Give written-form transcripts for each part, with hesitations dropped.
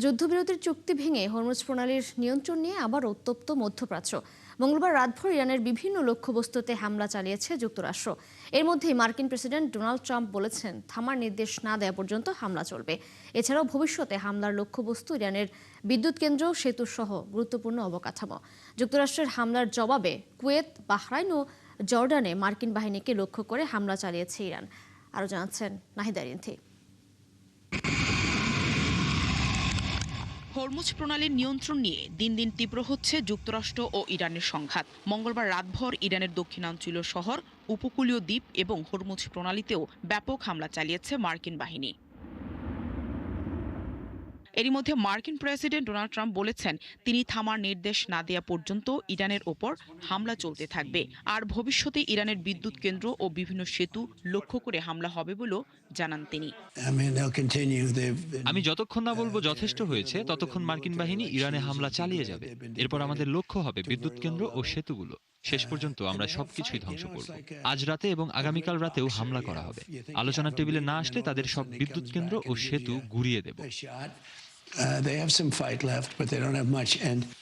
যুদ্ধবিরতির চুক্তি ভেঙে হরমুজ প্রণালীর নিয়ন্ত্রণ নিয়ে আবার উত্তপ্ত মধ্যপ্রাচ্য। মঙ্গলবার রাতভর ইরানের বিভিন্ন লক্ষ্যবস্তুতে হামলা চালিয়েছে যুক্তরাষ্ট্র। এর মধ্যেই মার্কিন প্রেসিডেন্ট ডোনাল্ড ট্রাম্প বলেছেন, থামার নির্দেশ না দেওয়া পর্যন্ত হামলা চলবে। এছাড়াও ভবিষ্যতে হামলার লক্ষ্যবস্তু ইরানের বিদ্যুৎ কেন্দ্র, সেতু সহ গুরুত্বপূর্ণ অবকাঠামো। যুক্তরাষ্ট্রের হামলার জবাবে কুয়েত, বাহরাইন ও জর্ডানে মার্কিন বাহিনীকে লক্ষ্য করে হামলা চালিয়েছে ইরান। আরও জানাচ্ছেন নাহিদা রিন্থি। হরমুজ প্রণালীর নিয়ন্ত্রণ নিয়ে দিন দিন তীব্র হচ্ছে যুক্তরাষ্ট্র ও ইরানের সংঘাত। মঙ্গলবার রাতভর ইরানের দক্ষিণাঞ্চলীয় শহর, উপকূলীয় দ্বীপ এবং হরমুজ প্রণালীতেও ব্যাপক হামলা চালিয়েছে মার্কিন বাহিনী। এরই মধ্যে মার্কিন প্রেসিডেন্ট ডোনাল্ড ট্রাম্প বলেছেন, তিনি থামার নির্দেশ না দেওয়া পর্যন্ত ইরানের ওপর হামলা চলতে থাকবে। আর ভবিষ্যতে ইরানের বিদ্যুৎ কেন্দ্র ও বিভিন্ন সেতু লক্ষ্য করে হামলা হবে বলেও জানান তিনি। আমি যতক্ষণ না বলবো যথেষ্ট হয়েছে ততক্ষণ মার্কিন বাহিনী ইরানে হামলা চালিয়ে যাবে। এরপর আমাদের লক্ষ্য হবে বিদ্যুৎ কেন্দ্র ও সেতুগুলো। শেষ পর্যন্ত আমরা সবকিছুই ধ্বংস করব। আজ রাতে এবং আগামীকাল রাতেও হামলা করা হবে। আলোচনার টেবিলে না আসলে তাদের সব বিদ্যুৎ কেন্দ্র ও সেতু গুঁড়িয়ে দেব।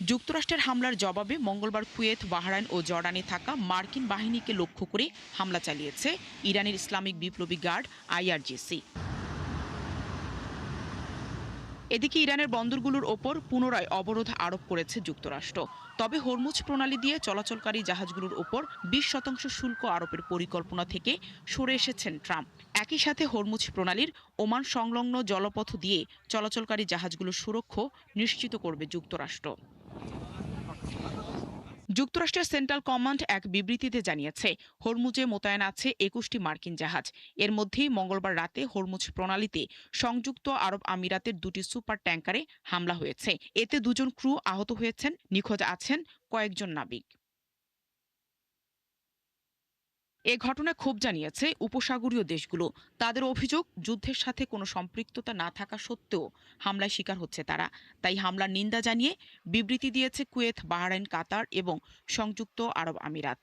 যুক্তরাষ্ট্রের হামলার জবাবে মঙ্গলবার কুয়েত, বাহরাইন ও জর্ডানে থাকা মার্কিন বাহিনীকে লক্ষ্য করে হামলা চালিয়েছে ইরানের ইসলামিক বিপ্লবী গার্ড IRGC। এদিকে ইরানের বন্দরগুলোর ওপর পুনরায় অবরোধ আরোপ করেছে যুক্তরাষ্ট্র। তবে হরমুজ প্রণালী দিয়ে চলাচলকারী জাহাজগুলোর ওপর 20% শুল্ক আরোপের পরিকল্পনা থেকে সরে এসেছেন ট্রাম্প। একই সাথে হরমুজ প্রণালীর ওমান সংলগ্ন জলপথ দিয়ে চলাচলকারী জাহাজগুলোর সুরক্ষা নিশ্চিত করবে যুক্তরাষ্ট্র। যুক্তরাষ্ট্রের সেন্ট্রাল কমান্ড এক বিবৃতিতে জানিয়েছে, হরমুজে মোতায়েন আছে 21টি মার্কিন জাহাজ। এর মধ্যেই মঙ্গলবার রাতে হরমুজ প্রণালীতে সংযুক্ত আরব আমিরাতের 2টি সুপার ট্যাঙ্কারে হামলা হয়েছে। এতে 2 জন ক্রু আহত হয়েছেন, নিখোঁজ আছেন কয়েকজন নাবিক। এ ঘটনায় ক্ষোভ জানিয়েছে উপসাগরীয় দেশগুলো। তাদের অভিযোগ, যুদ্ধের সাথে কোনো সম্পৃক্ততা না থাকা সত্ত্বেও হামলার শিকার হচ্ছে তারা। তাই হামলার নিন্দা জানিয়ে বিবৃতি দিয়েছে কুয়েত, বাহরাইন, কাতার এবং সংযুক্ত আরব আমিরাত।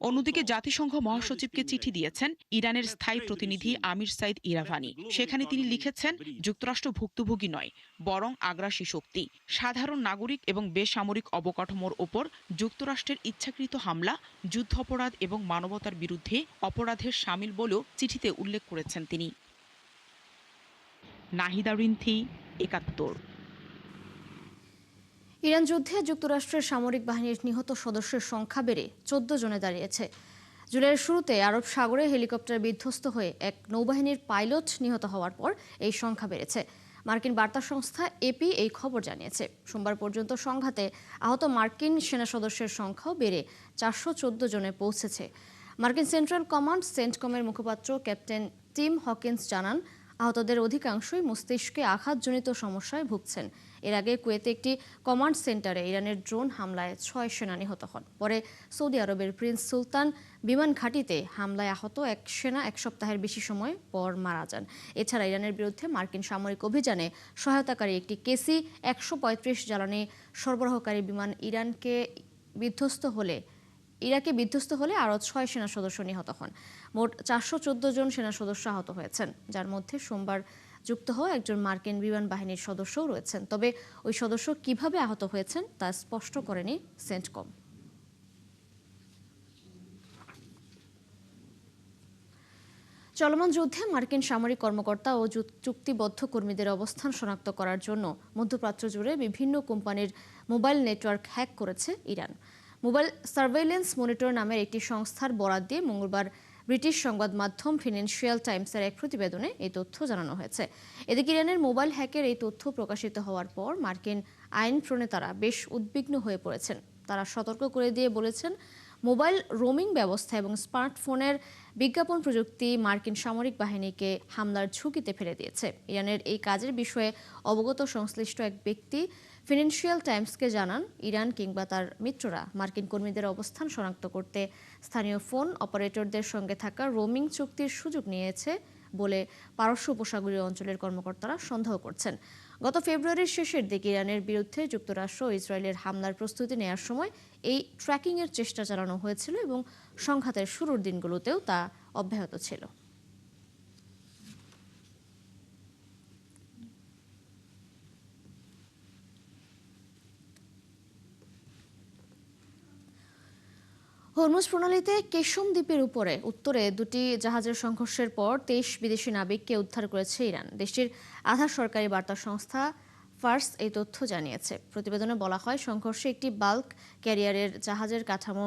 অন্যদিকে জাতিসংঘ মহাসচিবকে চিঠি দিয়েছেন ইরানের স্থায়ী প্রতিনিধি আমির সাইদ ইরাভানি। সেখানে তিনি লিখেছেন, যুক্তরাষ্ট্র ভুক্তভোগী নয়, বরং আগ্রাসী শক্তি। সাধারণ নাগরিক এবং বেসামরিক অবকাঠামোর ওপর যুক্তরাষ্ট্রের ইচ্ছাকৃত হামলা যুদ্ধাপরাধ এবং মানবতার বিরুদ্ধে অপরাধের শামিল বলেও চিঠিতে উল্লেখ করেছেন তিনি। নাহিদা রিন্থি, ৭১। ইরান যুদ্ধে যুক্তরাষ্ট্রের সামরিক বাহিনীর নিহত সদস্যের সংখ্যা বেড়ে 14 জনে দাঁড়িয়েছে। জুলাইয়ের শুরুতে আরব সাগরে হেলিকপ্টার বিধ্বস্ত হয়ে এক নৌবাহিনীর পাইলট নিহত হওয়ার পর এই সংখ্যা বেড়েছে। মার্কিন বার্তা সংস্থা AP এই খবর জানিয়েছে। সোমবার পর্যন্ত সংঘাতে আহত মার্কিন সেনা সদস্যের সংখ্যাও বেড়ে 414 জনে পৌঁছেছে। মার্কিন সেন্ট্রাল কমান্ড সেন্টকমের মুখপাত্র ক্যাপ্টেন টিম হকিন্স জানান, আহতদের অধিকাংশই মস্তিষ্কে আঘাতজনিত সমস্যায় ভুগছেন। এর আগে কুয়েতে একটি কমান্ড সেন্টারে ইরানের ড্রোন হামলায় 6 সেনা নিহত হন। পরে সৌদি আরবের প্রিন্স সুলতান বিমান ঘাঁটিতে হামলায় আহত এক সেনা 1 সপ্তাহের বেশি সময় পর মারা যান। এছাড়া ইরানের বিরুদ্ধে মার্কিন সামরিক অভিযানে সহায়তাকারী একটি KC-135 জ্বালানি সরবরাহকারী বিমান ইরাকে বিধ্বস্ত হলে আরও 6 সেনা সদস্য নিহত হন। মোট 414 জন সেনা সদস্য আহত হয়েছেন, যার মধ্যে সোমবার যুক্ত হওয়া একজন মার্কিন বিমান বাহিনীর সদস্যও রয়েছেন। তবে ওই সদস্য কিভাবে আহত হয়েছেন তা স্পষ্ট করেনি সেন্টকম। চলমান যুদ্ধে মার্কিন সামরিক কর্মকর্তা ও চুক্তিবদ্ধ কর্মীদের অবস্থান শনাক্ত করার জন্য মধ্যপ্রাচ্য জুড়ে বিভিন্ন কোম্পানির মোবাইল নেটওয়ার্ক হ্যাক করেছে ইরান। মোবাইল সার্ভেইলেন্স মনিটর নামের একটি সংস্থার বরাত দিয়ে মঙ্গলবার ব্রিটিশ সংবাদ মাধ্যম ফিনান্সিয়াল টাইমসের এক প্রতিবেদনে এই তথ্য জানানো হয়েছে। এদিকে ইরানের মোবাইল হ্যাকের এই তথ্য প্রকাশিত হওয়ার পর মার্কিন আইন প্রণেতারা বেশ উদ্বিগ্ন হয়ে পড়েছেন। তারা সতর্ক করে দিয়ে বলেছেন, মোবাইল রোমিং ব্যবস্থা এবং স্মার্টফোনের বিজ্ঞাপন প্রযুক্তি মার্কিন সামরিক বাহিনীকে হামলার ঝুঁকিতে ফেলে দিয়েছে। ইরানের এই কাজের বিষয়ে অবগত সংশ্লিষ্ট এক ব্যক্তি ফিনান্সিয়াল টাইমসকে জানান, ইরান কিংবা তার মিত্ররা মার্কিন কর্মীদের অবস্থান শনাক্ত করতে স্থানীয় ফোন অপারেটরদের সঙ্গে থাকা রোমিং চুক্তির সুযোগ নিয়েছে বলে পারস্য উপসাগরীয় অঞ্চলের কর্মকর্তারা সন্দেহ করছেন। গত ফেব্রুয়ারির শেষের দিকে ইরানের বিরুদ্ধে যুক্তরাষ্ট্র ও ইসরায়েলের হামলার প্রস্তুতি নেওয়ার সময় এই ট্র্যাকিংয়ের চেষ্টা চালানো হয়েছিল এবং সংঘাতের শুরুর দিনগুলোতেও তা অব্যাহত ছিল। হরমুজ প্রণালীতে কেশম দ্বীপের উত্তরে দুটি জাহাজের সংঘর্ষের পর 23 বিদেশি নাবিককে উদ্ধার করেছে ইরান। দেশটির আধা সরকারি বার্তা সংস্থা ফার্স এই তথ্য জানিয়েছে। প্রতিবেদনে বলা হয়, সংঘর্ষে একটি বাল্ক ক্যারিয়ারের জাহাজের কাঠামো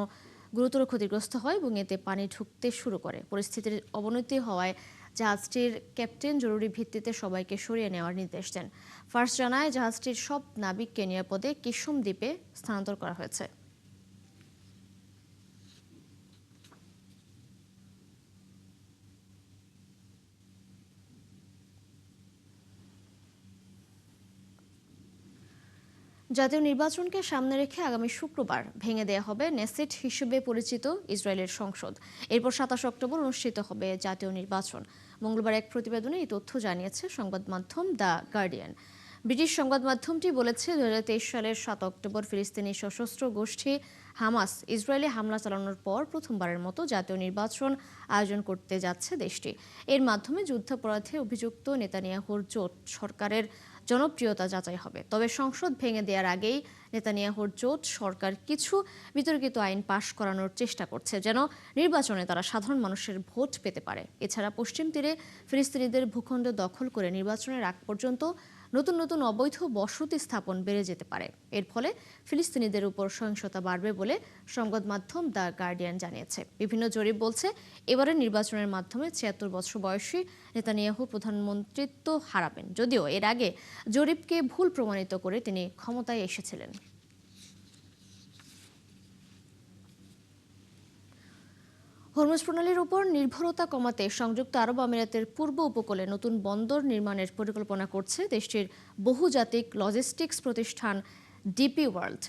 গুরুতর ক্ষতিগ্রস্ত হয় এবং এতে পানি ঢুকতে শুরু করে। পরিস্থিতির অবনতি হওয়ায় জাহাজটির ক্যাপ্টেন জরুরি ভিত্তিতে সবাইকে সরিয়ে নেওয়ার নির্দেশ দেন। ফার্স জানায়, জাহাজটির সব নাবিককে নিরাপদে কেশম দ্বীপে স্থানান্তর করা হয়েছে। জাতীয় নির্বাচনকে সামনে রেখে আগামী শুক্রবার ভেঙে দেয়া হবে নেসেট হিসেবে পরিচিত ইসরায়েলের সংসদ। এরপর 27 অক্টোবর অনুষ্ঠিত হবে জাতীয় নির্বাচন। মঙ্গলবার এক প্রতিবেদনে এই তথ্য জানিয়েছে সংবাদ মাধ্যম দ্য গার্ডিয়ান। ব্রিটিশ সংবাদ মাধ্যমটি বলেছে, 2023 সালের 7 অক্টোবর ফিলিস্তিনি সশস্ত্র গোষ্ঠী হামাস ইসরায়েলে হামলা চালানোর পর প্রথমবারের মতো জাতীয় নির্বাচন আয়োজন করতে যাচ্ছে দেশটি। এর মাধ্যমে যুদ্ধাপরাধে অভিযুক্ত নেতানিয়াহুর জোট সরকারের জনপ্রিয়তা যাচাই হবে। তবে সংসদ ভেঙে দেওয়ার আগেই নেতানিয়াহুর জোট সরকার কিছু বিতর্কিত আইন পাশ করানোর চেষ্টা করছে, যেন নির্বাচনে তারা সাধারণ মানুষের ভোট পেতে পারে। এছাড়া পশ্চিম তীরে ফিলিস্তিনিদের ভূখণ্ড দখল করে নির্বাচনের আগ পর্যন্ত নতুন নতুন অবৈধ বসতি স্থাপন বেড়ে যেতে পারে। এর ফলে ফিলিস্তিনিদের উপর সহিংসতা বাড়বে বলে সংবাদ মাধ্যম দ্য গার্ডিয়ান জানিয়েছে। বিভিন্ন জরিপ বলছে, এবারের নির্বাচনের মাধ্যমে 76 বছর বয়সী নেতানিয়াহু প্রধানমন্ত্রিত্ব হারাবেন, যদিও এর আগে জরিপকে ভুল প্রমাণিত করে তিনি ক্ষমতায় এসেছিলেন। হরমুজ প্রণালীর উপর নির্ভরতা কমাতে সংযুক্ত আরব আমিরাতের পূর্ব উপকূলে নতুন বন্দর নির্মাণের পরিকল্পনা করছে দেশটির বহুজাতিক লজিস্টিক্স প্রতিষ্ঠান ডিপি ওয়ার্ল্ড।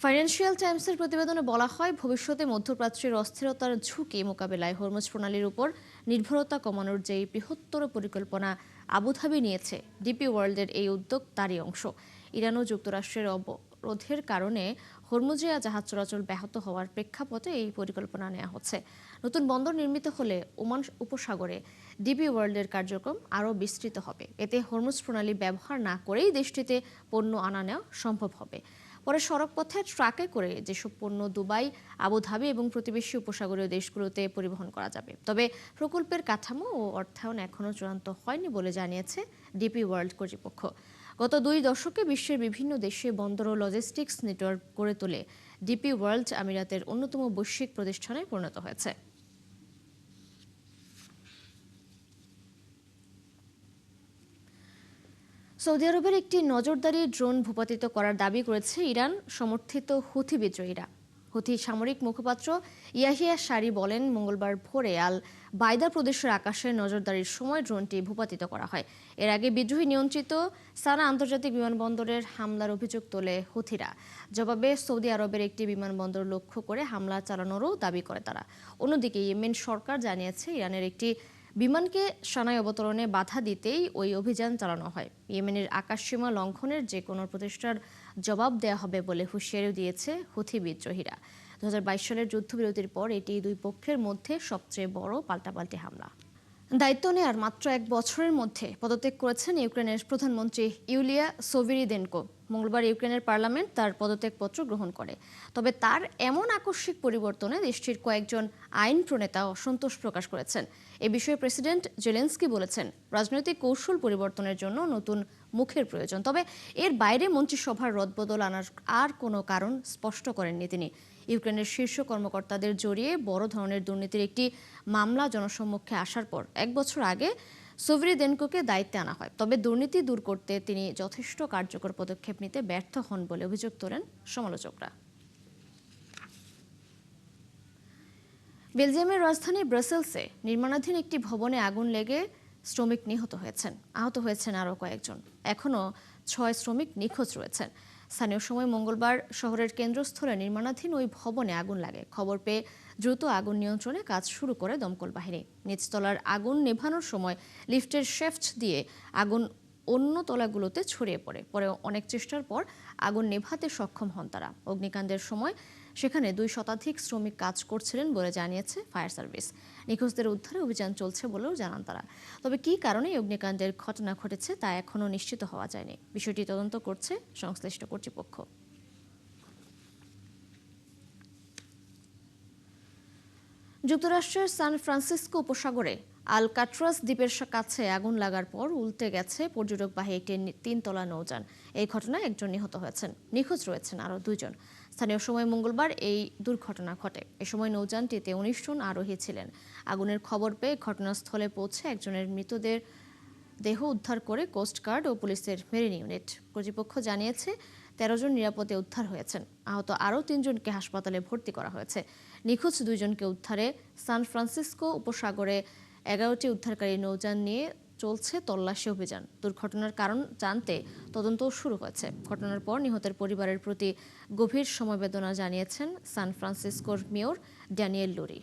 ফাইন্যান্সিয়াল টাইমসের প্রতিবেদনে বলা হয়, ভবিষ্যতে মধ্যপ্রাচ্যের অস্থিরতার ঝুঁকি মোকাবেলায় হরমুজ প্রণালীর উপর নির্ভরতা কমানোর যে বৃহত্তর পরিকল্পনা আবুধাবি নিয়েছে, ডিপি ওয়ার্ল্ডের এই উদ্যোগ তারই অংশ। ইরান ও যুক্তরাষ্ট্রের অবরোধের কারণে হরমুজে জাহাজ চলাচল ব্যাহত হওয়ার প্রেক্ষাপটে এই পরিকল্পনা নেওয়া হচ্ছে। নতুন বন্দর নির্মিত হলে ওমান উপসাগরে ডিপি ওয়ার্ল্ডের কার্যক্রম আরও বিস্তৃত হবে। এতে হরমুজ প্রণালী ব্যবহার না করেই দেশটিতে পণ্য আনা নেওয়া সম্ভব হবে। পরে সড়কপথে ট্রাকে করে যেসব পণ্য দুবাই, আবুধাবি এবং প্রতিবেশী উপসাগরীয় দেশগুলোতে পরিবহন করা যাবে। তবে প্রকল্পের কাঠামো ও অর্থায়ন এখনও চূড়ান্ত হয়নি বলে জানিয়েছে ডিপি ওয়ার্ল্ড কর্তৃপক্ষ। গত 2 দশকে বিশ্বের বিভিন্ন দেশে বন্দর ও লজিস্টিক্স নেটওয়ার্ক গড়ে তোলে ডিপি ওয়ার্ল্ড আমিরাতের অন্যতম বৈশ্বিক প্রতিষ্ঠানে পরিণত হয়েছে। সৌদি আরবের একটি নজরদারি ড্রোন ভূপাতিত করার দাবি করেছে ইরান সমর্থিত হুথি বিদ্রোহীরা। হুথি সামরিক মুখপাত্র ইয়াহিয়া সারি বলেন, মঙ্গলবার ভোরে আল বাইদা প্রদেশের আকাশে নজরদারির সময় ড্রোনটি ভূপাতিত করা হয়। এর আগে বিদ্রোহী নিয়ন্ত্রিত সানা আন্তর্জাতিক বিমানবন্দরের হামলার অভিযোগ তোলে হুথিরা। জবাবে সৌদি আরবের একটি বিমানবন্দর লক্ষ্য করে হামলা চালানোরও দাবি করে তারা। অন্যদিকে ইয়েমেন সরকার জানিয়েছে, ইরানের একটি বিমানকে সানায় অবতরণে বাধা দিতেই ওই অভিযান চালানো হয়। ইয়েমেনের আকাশসীমা লঙ্ঘনের যে কোনো প্রচেষ্টার জবাব দেয়া হবে বলে হুঁশিয়ারি দিয়েছে হুথি বিদ্রোহীরা। 2022 সালের যুদ্ধবিরতির পর এটি দুই পক্ষের মধ্যে সবচেয়ে বড় পাল্টাপাল্টি হামলা। দায়িত্ব নেয়ার মাত্র 1 বছরের মধ্যে পদত্যাগ করেছেন ইউক্রেনের প্রধানমন্ত্রী ইউলিয়া সোভিরিদেনকো। মঙ্গলবার ইউক্রেনের পার্লামেন্ট তার পদত্যাগপত্র গ্রহণ করে। তবে তার এমন আকস্মিক পরিবর্তনে দেশটির কয়েকজন আইন প্রণেতা অসন্তোষ প্রকাশ করেছেন। এ বিষয়ে প্রেসিডেন্ট জেলেনস্কি বলেছেন, রাজনৈতিক কৌশল পরিবর্তনের জন্য নতুন মুখের প্রয়োজন। তবে এর বাইরে মন্ত্রিসভার রদবদল আনার আর কোনো কারণ স্পষ্ট করেননি তিনি। ইউক্রেনের শীর্ষ কর্মকর্তাদের জড়িয়ে বড় ধরনের দুর্নীতির একটি মামলা জনসম্মুখে আসার পর 1 বছর আগে সোভিরিদেনকোকে দায়িত্বে আনা হয়। তবে দুর্নীতি দূর করতে তিনি যথেষ্ট কার্যকর পদক্ষেপ নিতে ব্যর্থ হন বলে অভিযোগ তোলেন সমালোচকরা। বেলজিয়ামের রাজধানী ব্রাসেলসে নির্মাণাধীন একটি ভবনে আগুন লেগে শ্রমিক নিহত হয়েছেন। আহত হয়েছেন আরও কয়েকজন। এখনও 6 শ্রমিক নিখোঁজ রয়েছেন। স্থানীয় সময় মঙ্গলবার শহরের কেন্দ্রস্থলে নির্মাণাধীন ওই ভবনে আগুন লাগে। খবর পেয়ে দ্রুত আগুন নিয়ন্ত্রণে কাজ শুরু করে দমকল বাহিনী। নিচতলার আগুন নেভানোর সময় লিফটের শ্যাফট দিয়ে আগুন অন্য তলাগুলোতে ছড়িয়ে পড়ে। পরে অনেক চেষ্টার পর আগুন নেভাতে সক্ষম হন তারা। অগ্নিকাণ্ডের সময় সেখানে 2 শতাধিক শ্রমিক কাজ করছিলেন বলে জানিয়েছে ফায়ার সার্ভিস। নিখোঁজদের উদ্ধারে অভিযান চলছে বলেও জানান তারা। তবে কী কারণে অগ্নিকাণ্ডের ঘটনা ঘটেছে তা এখনও নিশ্চিত হওয়া যায়নি। বিষয়টি তদন্ত করছে সংশ্লিষ্ট কর্তৃপক্ষ। যুক্তরাষ্ট্রের সান ফ্রান্সিসকো উপসাগরে আলকাট্রাস দ্বীপের কাছে আগুন লাগার পর উল্টে গেছে পর্যটকবাহী একটি 3 তলা নৌযান। এই ঘটনায় একজন নিহত হয়েছেন, নিখোঁজ রয়েছেন আরও 2 জন। স্থানীয় সময় মঙ্গলবার এই দুর্ঘটনা ঘটে। এ সময় নৌযানটিতে 19 জন আরোহী ছিলেন। আগুনের খবর পেয়ে ঘটনাস্থলে পৌঁছে একজনের দেহ উদ্ধার করে কোস্টগার্ড ও পুলিশের মেরিন ইউনিট। কর্তৃপক্ষ জানিয়েছে 13 জন নিরাপদে উদ্ধার হয়েছেন। আহত আরও 3 জনকে হাসপাতালে ভর্তি করা হয়েছে। নিখোঁজ 2 জনকে উদ্ধারে সান ফ্রান্সিসকো উপসাগরে 11টি উদ্ধারকারী নৌযান নিয়ে চলছে তল্লাশি অভিযান। দুর্ঘটনার কারণ জানতে তদন্ত শুরু হয়েছে। ঘটনার পর নিহতের পরিবারের প্রতি গভীর সমবেদনা জানিয়েছেন সান ফ্রান্সিসকোর মেয়র ড্যানিয়েল লুরি।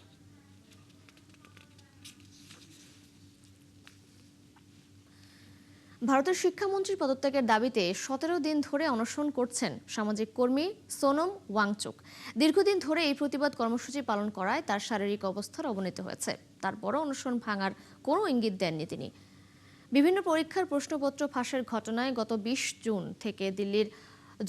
ভারতের শিক্ষামন্ত্রীর পদত্যাগের দাবিতে 17 দিন ধরে অনশন করছেন সামাজিক কর্মী সোনম ওয়াংচুক। দীর্ঘদিন ধরে এই প্রতিবাদ কর্মসূচি পালন করায় তার শারীরিক অবস্থার অবনতি হয়েছে। তারপরও অনশন ভাঙার কোনো ইঙ্গিত দেননি তিনি। বিভিন্ন পরীক্ষার প্রশ্নপত্র ফাঁসের ঘটনায় গত 20 জুন থেকে দিল্লির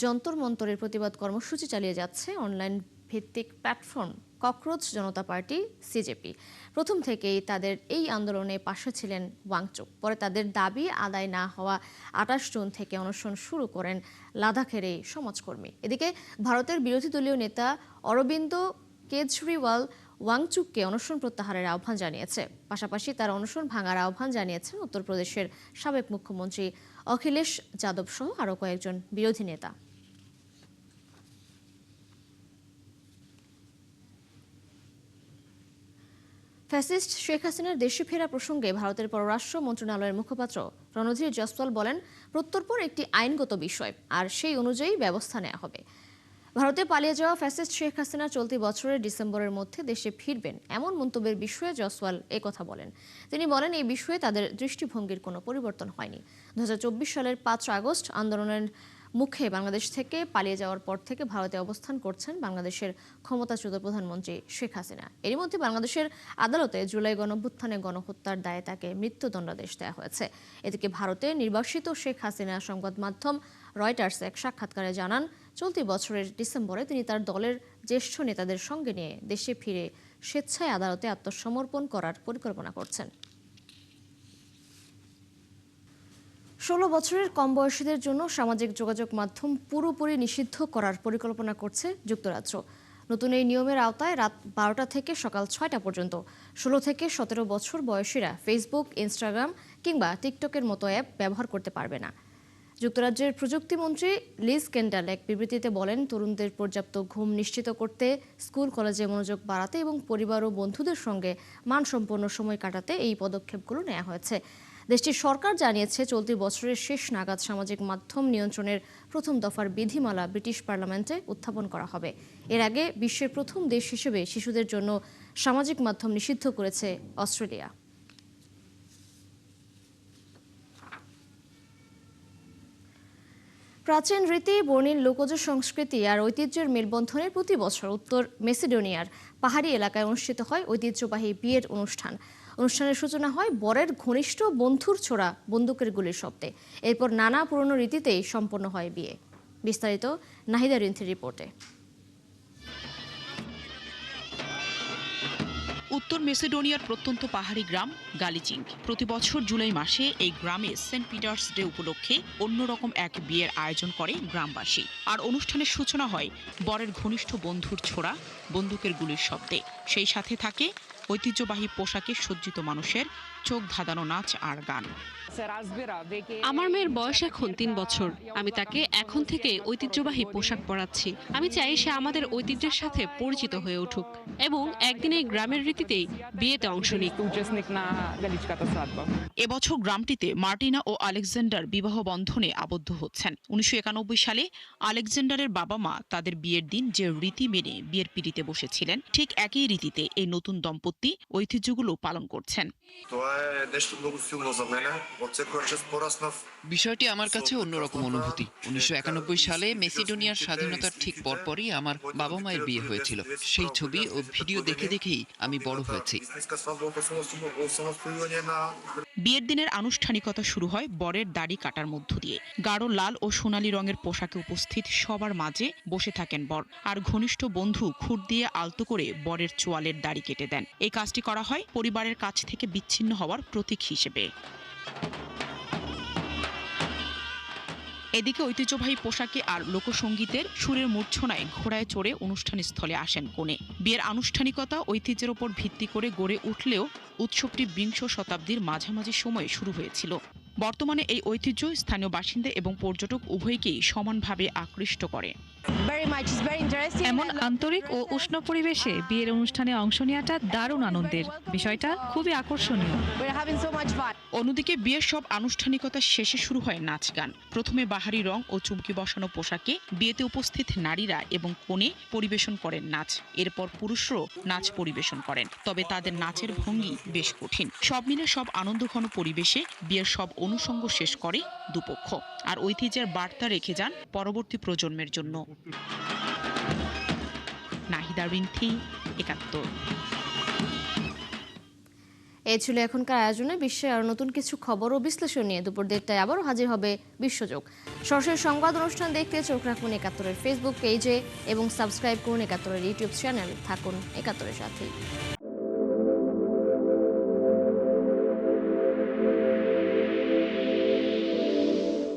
যন্তর মন্তরের প্রতিবাদ কর্মসূচি চালিয়ে যাচ্ছে অনলাইন ভিত্তিক প্ল্যাটফর্ম ককরোচ জনতা পার্টি সিজেপি। প্রথম থেকেই তাদের এই আন্দোলনে পাশে ছিলেন ওয়াংচুক। পরে তাদের দাবি আদায় না হওয়া 28 জুন থেকে অনশন শুরু করেন লাদাখের এই সমাজকর্মী। এদিকে ভারতের বিরোধী দলীয় নেতা অরবিন্দ কেজরিওয়াল ওয়াংচুককে অনশন প্রত্যাহারের আহ্বান জানিয়েছে। পাশাপাশি তার অনশন ভাঙার আহ্বান জানিয়েছেন উত্তরপ্রদেশের সাবেক মুখ্যমন্ত্রী অখিলেশ যাদব সহ আরও কয়েকজন বিরোধী নেতা। ফ্যাসিস্ট শেখ হাসিনার দেশে ফেরা প্রসঙ্গে ভারতের পররাষ্ট্র মন্ত্রণালয়ের মুখপাত্র রণধীর জয়সওয়াল বলেন, প্রত্যর্পণ একটি আইনগত বিষয়, আর সেই অনুযায়ী ব্যবস্থা নেওয়া হবে। ভারতে পালিয়ে যাওয়া ফ্যাসিস্ট শেখ হাসিনা চলতি বছরের ডিসেম্বরের মধ্যে দেশে ফিরবেন, এমন মন্তব্যের বিষয়ে জয়সওয়াল একথা বলেন। তিনি বলেন, এই বিষয়ে তাদের দৃষ্টিভঙ্গির কোনো পরিবর্তন হয়নি। 2024 সালের 5 আগস্ট আন্দোলনের মুখে বাংলাদেশ থেকে পালিয়ে যাওয়ার পর থেকে ভারতে অবস্থান করছেন বাংলাদেশের ক্ষমতাচ্যুত প্রধানমন্ত্রী শেখ হাসিনা। এরই মধ্যে বাংলাদেশের আদালতে জুলাই গণঅভ্যুত্থানে গণহত্যার দায়ে তাকে মৃত্যুদণ্ডাদেশ দেওয়া হয়েছে। এদিকে ভারতে নির্বাসিত শেখ হাসিনা সংবাদ মাধ্যম রয়টার্সে এক সাক্ষাৎকারে জানান, চলতি বছরের ডিসেম্বরে তিনি তার দলের জ্যেষ্ঠ নেতাদের সঙ্গে নিয়ে দেশে ফিরে স্বেচ্ছায় আদালতে আত্মসমর্পণ করার পরিকল্পনা করছেন। 16 বছরের কম বয়সীদের জন্য সামাজিক যোগাযোগ মাধ্যম পুরোপুরি নিষিদ্ধ করার পরিকল্পনা করছে যুক্তরাজ্য। নতুন এই নিয়মের আওতায় রাত 12টা থেকে সকাল 6টা পর্যন্ত 16 থেকে 17 বছর বয়সীরা ফেসবুক, ইনস্টাগ্রাম কিংবা টিকটকের মতো অ্যাপ ব্যবহার করতে পারবে না। যুক্তরাজ্যের প্রযুক্তিমন্ত্রী লিজ কেন্ডাল এক বিবৃতিতে বলেন, তরুণদের পর্যাপ্ত ঘুম নিশ্চিত করতে, স্কুল কলেজে মনোযোগ বাড়াতে এবং পরিবার ও বন্ধুদের সঙ্গে মানসম্পন্ন সময় কাটাতে এই পদক্ষেপগুলো নেওয়া হয়েছে। দেশটির সরকার জানিয়েছে, চলতি বছরের শেষ নাগাদ সামাজিক মাধ্যম নিয়ন্ত্রণের প্রথম দফার বিধিমালা ব্রিটিশ পার্লামেন্টে উত্থাপন করা হবে। এর আগে বিশ্বের প্রথম দেশ হিসেবে শিশুদের জন্য সামাজিক মাধ্যম নিষিদ্ধ করেছে অস্ট্রেলিয়া। প্রাচীন রীতি, বর্ণিল লোকজ সংস্কৃতি আর ঐতিহ্যের মেলবন্ধনে প্রতি বছর উত্তর মেসিডোনিয়ার পাহাড়ি এলাকায় অনুষ্ঠিত হয় ঐতিহ্যবাহী বিয়ের অনুষ্ঠান। অনুষ্ঠানের সূচনা হয় বরের ঘনিষ্ঠ বন্ধুর ছোড়া বন্দুকের গুলির শব্দে। এরপর নানা পুরনো রীতিতেই সম্পন্ন হয় বিয়ে। বিস্তারিত নাহিদা রিন্থির রিপোর্টে। উত্তর মেসিডোনিয়ার প্রত্যন্ত পাহাড়ি গ্রাম গালিচিং। প্রতি বছর জুলাই মাসে এই গ্রামে সেন্ট পিটার্স ডে উপলক্ষে অন্যরকম এক বিয়ের আয়োজন করে গ্রামবাসী। আর অনুষ্ঠানের সূচনা হয় বরের ঘনিষ্ঠ বন্ধুর ছোড়া বন্দুকের গুলির শব্দে। সেই সাথে থাকে ঐতিহ্যবাহী পোশাকে সজ্জিত মানুষের চোখ ধাঁধানো নাচ আর গান। আমার মেয়ের বয়স এখন 3 বছর। আমি তাকে এখন থেকে ঐতিহ্যবাহী পোশাক পরাচ্ছি। আমি চাই সে আমাদের ঐতিহ্যের সাথে পরিচিত হয়ে উঠুক এবং একদিন এই গ্রামের রীতিতেই বিয়েতে অংশ নিক। এবছর গ্রামটিতে মার্টিনা ও আলেকজান্ডার বিবাহ বন্ধনে আবদ্ধ হচ্ছেন। 1991 সালে আলেকজান্ডারের বাবা মা তাদের বিয়ের দিন যে রীতি মেনে বিয়ের পিঁড়িতে বসেছিলেন, ঠিক একই রীতিতে এই নতুন দম্পতি ঐতিহ্যগুলো পালন করছেন। বিষয়টি আমার কাছে অন্যরকম অনুভূতি। 1991 সালে মেসিডোনিয়ার স্বাধীনতার ঠিক পরপরই আমার বাবা মায়ের বিয়ে হয়েছিল। সেই ছবি ও ভিডিও দেখে দেখেই আমি বড় হয়েছি। বিয়ের দিনের আনুষ্ঠানিকতা শুরু হয় বরের দাড়ি কাটার মধ্য দিয়ে। গাঢ় লাল ও সোনালী রঙের পোশাকে উপস্থিত সবার মাঝে বসে থাকেন বর, আর ঘনিষ্ঠ বন্ধু খুর দিয়ে আলতো করে বরের চোয়ালের দাড়ি কেটে দেন। এই কাজটি করা হয় পরিবারের কাছ থেকে বিচ্ছিন্ন হওয়ার প্রতীক হিসেবে। এদিকে ঐতিহ্যবাহী পোশাকে আর লোকসঙ্গীতের সুরের মূর্ছনায় ঘোড়ায় চড়ে অনুষ্ঠান স্থলে আসেন কনে। বিয়ের আনুষ্ঠানিকতা ঐতিহ্যের ওপর ভিত্তি করে গড়ে উঠলেও উৎসবটি বিংশ শতাব্দীর মাঝামাঝি সময়ে শুরু হয়েছিল। বর্তমানে এই ঐতিহ্য স্থানীয় বাসিন্দা এবং পর্যটক উভয়কেই সমানভাবে আকৃষ্ট করে। এমন আন্তরিক ও উষ্ণ পরিবেশে বিয়ের অনুষ্ঠানে অংশ নেওয়াটা দারুণ আনন্দের। বিষয়টা খুবই আকর্ষণীয়। অন্যদিকে বিয়ের সব আনুষ্ঠানিকতা শেষে শুরু হয় নাচ গান। প্রথমে বাহারি রং ও চুমকি বসানো পোশাকে বিয়েতে উপস্থিত নারীরা এবং কনে পরিবেশন করেন নাচ। এরপর পুরুষরাও নাচ পরিবেশন করেন, তবে তাদের নাচের ভঙ্গি বেশ কঠিন। সব মিলে সব আনন্দঘন পরিবেশে বিয়ের সব অনুষঙ্গ শেষ করে দুপক্ষ, আর ঐতিহ্যের বার্তা রেখে যান পরবর্তী প্রজন্মের জন্য। নাহিদা রিন্থি, ৭১। এই ছিল এখনকার আয়োজনে বিশ্বের আরো নতুন কিছু খবর ও বিশ্লেষণ নিয়ে দুপুর ১:৩০টায় আবারও হাজির হবে বিশ্বযোগ। সরাসরি সংবাদ অনুষ্ঠান দেখতে চোখ রাখুন ৭১-এর ফেসবুক পেজে এবং সাবস্ক্রাইব করুন ৭১-এর ইউটিউব চ্যানেল। থাকুন ৭১-এর সাথেই।